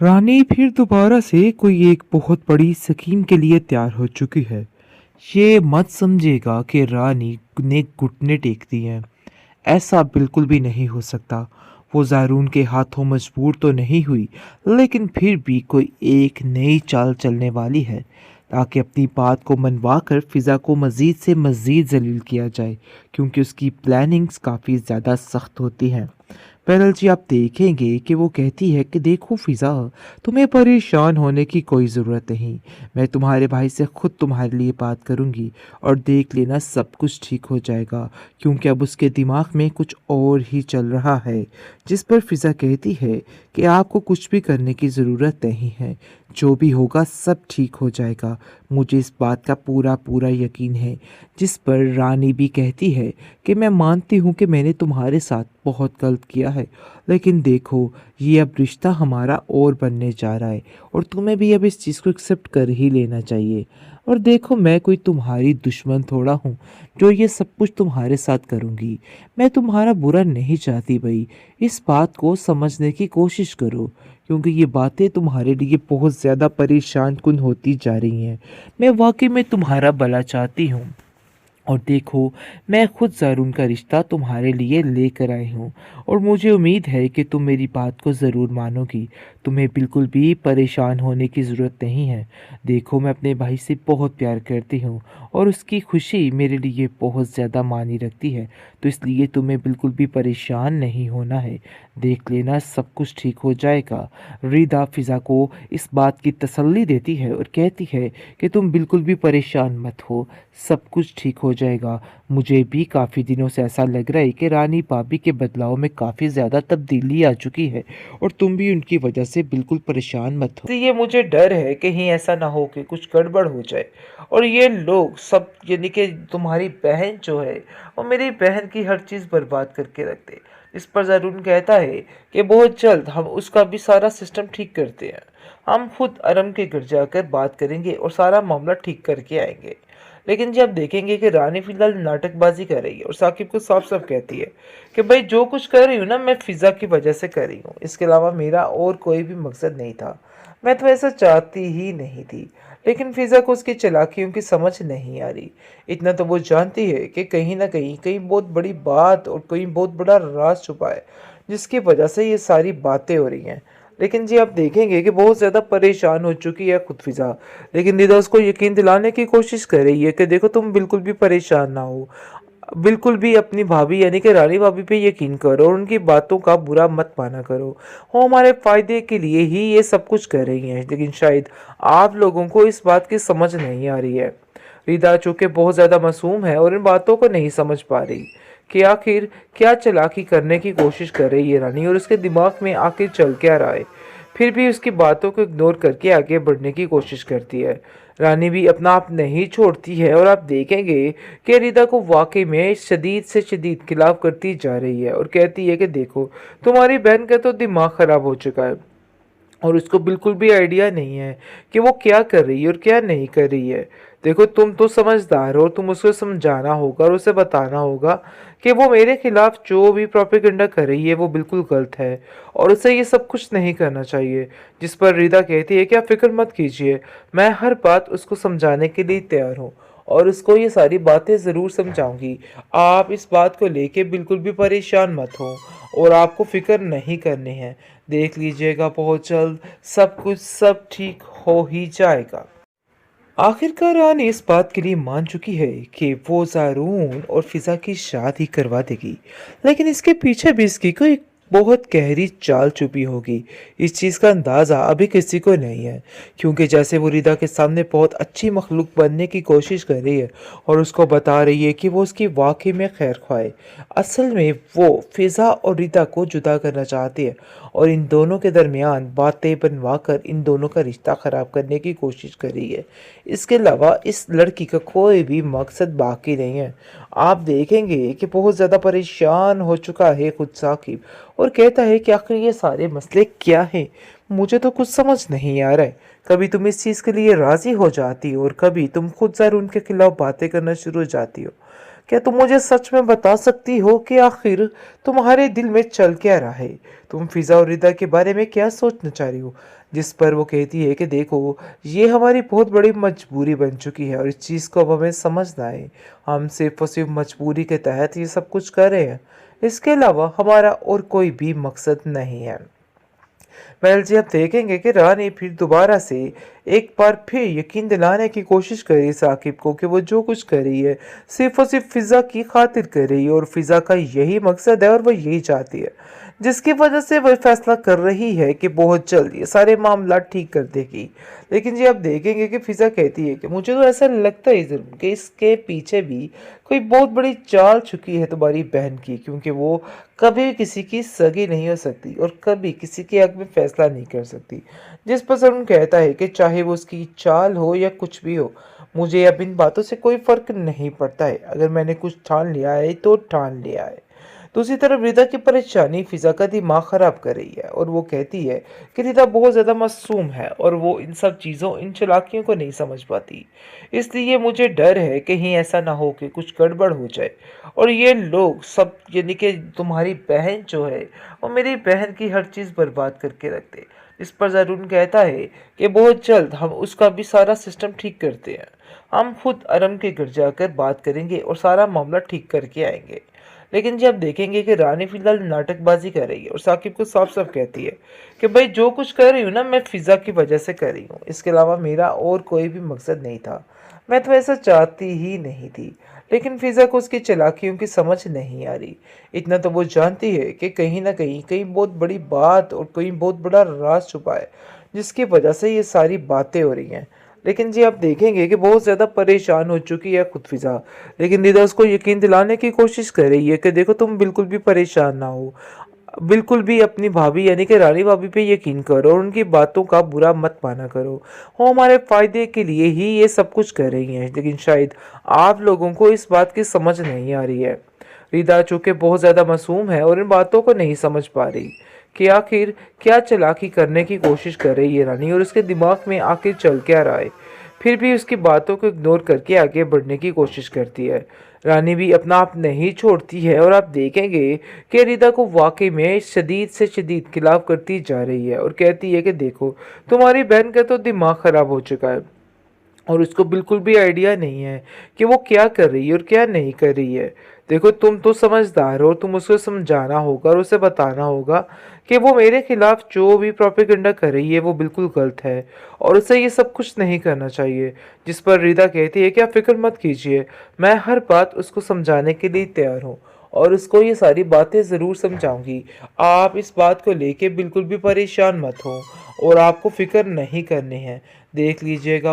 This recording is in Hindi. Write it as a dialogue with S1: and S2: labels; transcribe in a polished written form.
S1: रानी फिर दोबारा से कोई एक बहुत बड़ी स्कीम के लिए तैयार हो चुकी है। ये मत समझिएगा कि रानी ने घुटने टेक दिए हैं। ऐसा बिल्कुल भी नहीं हो सकता। वो ज़ारून के हाथों मजबूर तो नहीं हुई, लेकिन फिर भी कोई एक नई चाल चलने वाली है, ताकि अपनी बात को मनवा कर फ़िज़ा को मज़ीद से मज़ीद ज़लील किया जाए, क्योंकि उसकी प्लानिंग्स काफ़ी ज़्यादा सख्त होती हैं। बहरहाल जी, आप देखेंगे कि वो कहती है कि देखो फ़िज़ा, तुम्हें परेशान होने की कोई ज़रूरत नहीं। मैं तुम्हारे भाई से खुद तुम्हारे लिए बात करूँगी और देख लेना सब कुछ ठीक हो जाएगा, क्योंकि अब उसके दिमाग में कुछ और ही चल रहा है। जिस पर फ़िज़ा कहती है कि आपको कुछ भी करने की ज़रूरत नहीं है, जो भी होगा सब ठीक हो जाएगा, मुझे इस बात का पूरा पूरा यकीन है। जिस पर रानी भी कहती है कि मैं मानती हूँ कि मैंने तुम्हारे साथ बहुत गलत किया है, लेकिन देखो, ये अब रिश्ता हमारा और बनने जा रहा है और तुम्हें भी अब इस चीज़ को एक्सेप्ट कर ही लेना चाहिए। और देखो, मैं कोई तुम्हारी दुश्मन थोड़ा हूँ जो ये सब कुछ तुम्हारे साथ करूँगी। मैं तुम्हारा बुरा नहीं चाहती भाई। इस बात को समझने की कोशिश करो, क्योंकि ये बातें तुम्हारे लिए बहुत ज़्यादा परेशान कुन होती जा रही हैं। मैं वाकई में तुम्हारा भला चाहती हूँ। और देखो, मैं खुद ज़ारून का रिश्ता तुम्हारे लिए लेकर आई हूँ और मुझे उम्मीद है कि तुम मेरी बात को ज़रूर मानोगी। तुम्हें बिल्कुल भी परेशान होने की ज़रूरत नहीं है। देखो, मैं अपने भाई से बहुत प्यार करती हूँ और उसकी खुशी मेरे लिए बहुत ज़्यादा मायने रखती है, तो इसलिए तुम्हें बिल्कुल भी परेशान नहीं होना है। देख लेना सब कुछ ठीक हो जाएगा। रिदा फ़िज़ा को इस बात की तसल्ली देती है और कहती है कि तुम बिल्कुल भी परेशान मत हो, सब कुछ ठीक हो जाएगा। मुझे भी काफ़ी दिनों से ऐसा लग रहा है कि रानी भाभी के बदलाव में काफ़ी ज़्यादा तब्दीली आ चुकी है और तुम भी उनकी वजह से बिल्कुल परेशान मत हो। तो ये मुझे डर है कहीं ऐसा ना हो कि कुछ गड़बड़ हो जाए और ये लोग सब, यानी कि तुम्हारी बहन जो है, वो मेरी बहन की हर चीज़ बर्बाद करके रख दे। इस पर ज़रून कहता है कि बहुत जल्द हम उसका भी सारा सिस्टम ठीक करते हैं। हम खुद अरम के घर जाकर बात करेंगे और सारा मामला ठीक करके आएंगे। लेकिन जी, आप देखेंगे कि रानी फिलहाल नाटकबाजी कर रही है और साकिब को साफ साफ कहती है कि भाई, जो कुछ कर रही हूँ ना, मैं फिजा की वजह से कर रही हूँ, इसके अलावा मेरा और कोई भी मकसद नहीं था। मैं तो ऐसा चाहती ही नहीं थी। लेकिन फिजा को उसकी चालाकियों की समझ नहीं आ रही। इतना तो वो जानती है कि कहीं ना कहीं कहीं बहुत बड़ी बात और कहीं बहुत बड़ा राज छुपा है, जिसकी वजह से ये सारी बातें हो रही हैं। लेकिन जी, आप देखेंगे कि बहुत ज़्यादा परेशान हो चुकी है खुद फिजा। लेकिन निदा उसको यकीन दिलाने की कोशिश कर रही है कि देखो, तुम बिल्कुल भी परेशान ना हो। बिल्कुल भी अपनी भाभी यानी कि रानी भाभी पे यकीन करो और उनकी बातों का बुरा मत माना करो। वो हमारे फ़ायदे के लिए ही ये सब कुछ कर रही हैं, लेकिन शायद आप लोगों को इस बात की समझ नहीं आ रही है। रिदा चूँकि बहुत ज़्यादा मासूम है और इन बातों को नहीं समझ पा रही कि आखिर क्या चालाकी करने की कोशिश कर रही है रानी और उसके दिमाग में आखिर चल क्या रहा है। फिर भी उसकी बातों को इग्नोर करके आगे बढ़ने की कोशिश करती है। रानी भी अपना आप नहीं छोड़ती है और आप देखेंगे कि रिदा को वाकई में शदीद से शदीद खिलाफ करती जा रही है और कहती है कि देखो, तुम्हारी बहन का तो दिमाग ख़राब हो चुका है और उसको बिल्कुल भी आइडिया नहीं है कि वो क्या कर रही है और क्या नहीं कर रही है। देखो, तुम तो समझदार हो और तुम उसको समझाना होगा और उसे बताना होगा कि वो मेरे खिलाफ जो भी प्रोपेगेंडा कर रही है वो बिल्कुल गलत है और उसे ये सब कुछ नहीं करना चाहिए। जिस पर रिदा कहती है कि आप फिक्र मत कीजिए, मैं हर बात उसको समझाने के लिए तैयार हूँ और उसको ये सारी बातें ज़रूर समझाऊंगी। आप इस बात को लेके बिल्कुल भी परेशान मत हो और आपको फिक्र नहीं करनी है। देख लीजिएगा, बहुत जल्द सब कुछ सब ठीक हो ही जाएगा। आखिरकार रानी इस बात के लिए मान चुकी है कि वो ज़ारून और फिज़ा की शादी करवा देगी, लेकिन इसके पीछे भी इसकी कोई बहुत गहरी चाल छुपी होगी। इस चीज़ का अंदाज़ा अभी किसी को नहीं है, क्योंकि जैसे वो रिदा के सामने बहुत अच्छी मखलूक बनने की कोशिश कर रही है और उसको बता रही है कि वो उसकी वाकई में खैर ख्वाह, असल में वो फिज़ा और रिदा को जुदा करना चाहती है और इन दोनों के दरमियान बातें बनवा कर इन दोनों का रिश्ता ख़राब करने की कोशिश कर रही है। इसके अलावा इस लड़की का कोई भी मकसद बाकी नहीं है। आप देखेंगे कि बहुत ज़्यादा परेशान हो चुका है खुद साकिब और कहता है कि आखिर ये सारे मसले क्या हैं, मुझे तो कुछ समझ नहीं आ रहा है। कभी तुम इस चीज़ के लिए राज़ी हो जाती हो और कभी तुम खुद ज़रूर उनके खिलाफ बातें करना शुरू हो जाती हो। क्या तुम मुझे सच में बता सकती हो कि आखिर तुम्हारे दिल में चल क्या रहा है? तुम फिजा और रिदा के बारे में क्या सोचना चाह रही हो? जिस पर वो कहती है कि देखो, ये हमारी बहुत बड़ी मजबूरी बन चुकी है और इस चीज़ को अब हमें समझना है। हम सिर्फ और सिर्फ मजबूरी के तहत ये सब कुछ कर रहे हैं। इसके अलावा हमारा और कोई भी मकसद नहीं है। वेल जी, आप देखेंगे कि रानी फिर दोबारा से एक बार फिर यकीन दिलाने की कोशिश करी साकिब को कि वो जो कुछ कर रही है सिर्फ और सिर्फ फिज़ा की खातिर कर रही है और फिज़ा का यही मकसद है और वो यही चाहती है, जिसकी वजह से वह फैसला कर रही है कि बहुत जल्द ये सारे मामला ठीक कर देगी। लेकिन जी, आप देखेंगे कि फिज़ा कहती है कि मुझे तो ऐसा लगता है ज़रूर कि इसके पीछे भी कोई बहुत बड़ी चाल छुपी है तुम्हारी बहन की, क्योंकि वो कभी भी किसी की सगी नहीं हो सकती और कभी किसी के हक में फैसला नहीं कर सकती। जिस पर सरून कहता है कि चाहे वो उसकी चाल हो या कुछ भी हो, मुझे अब इन बातों से कोई फर्क नहीं पड़ता है। अगर मैंने कुछ ठान लिया है तो ठान लिया है। दूसरी तरफ रिदा की परेशानी फिजा का दिमाग खराब कर रही है और वो कहती है कि रिदा बहुत ज़्यादा मासूम है और वो इन सब चीज़ों, इन चालाकियों को नहीं समझ पाती। इसलिए मुझे डर है कहीं ऐसा ना हो कि कुछ गड़बड़ हो जाए और ये लोग सब, यानी कि तुम्हारी बहन जो है, वो मेरी बहन की हर चीज़ बर्बाद करके रख दे। इस पर ज़रून कहता है कि बहुत जल्द हम उसका भी सारा सिस्टम ठीक करते हैं। हम खुद अरम के घर जाकर बात करेंगे और सारा मामला ठीक करके आएंगे। लेकिन जब देखेंगे कि रानी फिलहाल नाटकबाजी कर रही है और साकिब को साफ साफ कहती है कि भाई जो कुछ कर रही हूँ ना, मैं फिजा की वजह से कर रही हूँ, इसके अलावा मेरा और कोई भी मकसद नहीं था। मैं तो ऐसा चाहती ही नहीं थी। लेकिन फिजा को उसकी चालाकियों की समझ नहीं आ रही। इतना तो वो जानती है कि कहीं ना कहीं कहीं बहुत बड़ी बात और कोई बहुत बड़ा राज छुपा है, जिसकी वजह से ये सारी बातें हो रही हैं। लेकिन जी, आप देखेंगे कि बहुत ज़्यादा परेशान हो चुकी है खुद फिजा। लेकिन निदा उसको यकीन दिलाने की कोशिश कर रही है कि देखो, तुम बिल्कुल भी परेशान ना हो, बिल्कुल भी अपनी भाभी यानी कि रानी भाभी पे यकीन करो और उनकी बातों का बुरा मत माना करो। वो हमारे फ़ायदे के लिए ही ये सब कुछ कर रही हैं, लेकिन शायद आप लोगों को इस बात की समझ नहीं आ रही है। रिदा चूँकि बहुत ज़्यादा मासूम है और इन बातों को नहीं समझ पा रही कि आखिर क्या चालाकी करने की कोशिश कर रही है रानी और उसके दिमाग में आखिर चल क्या रहा है। फिर भी उसकी बातों को इग्नोर करके आगे बढ़ने की कोशिश करती है। रानी भी अपना आप नहीं छोड़ती है और आप देखेंगे कि रिदा को वाकई में शदीद से शदीद खिलाफ करती जा रही है और कहती है कि देखो, तुम्हारी बहन का तो दिमाग ख़राब हो चुका है और उसको बिल्कुल भी आइडिया नहीं है कि वो क्या कर रही है और क्या नहीं कर रही है। देखो, तुम तो समझदार हो, तुम उसको समझाना होगा और उसे बताना होगा कि वो मेरे खिलाफ जो भी प्रोपेगेंडा कर रही है वो बिल्कुल गलत है और उसे ये सब कुछ नहीं करना चाहिए। जिस पर रिदा कहती है कि आप फिक्र मत कीजिए, मैं हर बात उसको समझाने के लिए तैयार हूँ और उसको ये सारी बातें ज़रूर समझाऊंगी। आप इस बात को लेके बिल्कुल भी परेशान मत हो और आपको फिक्र नहीं करनी है। देख लीजिएगा।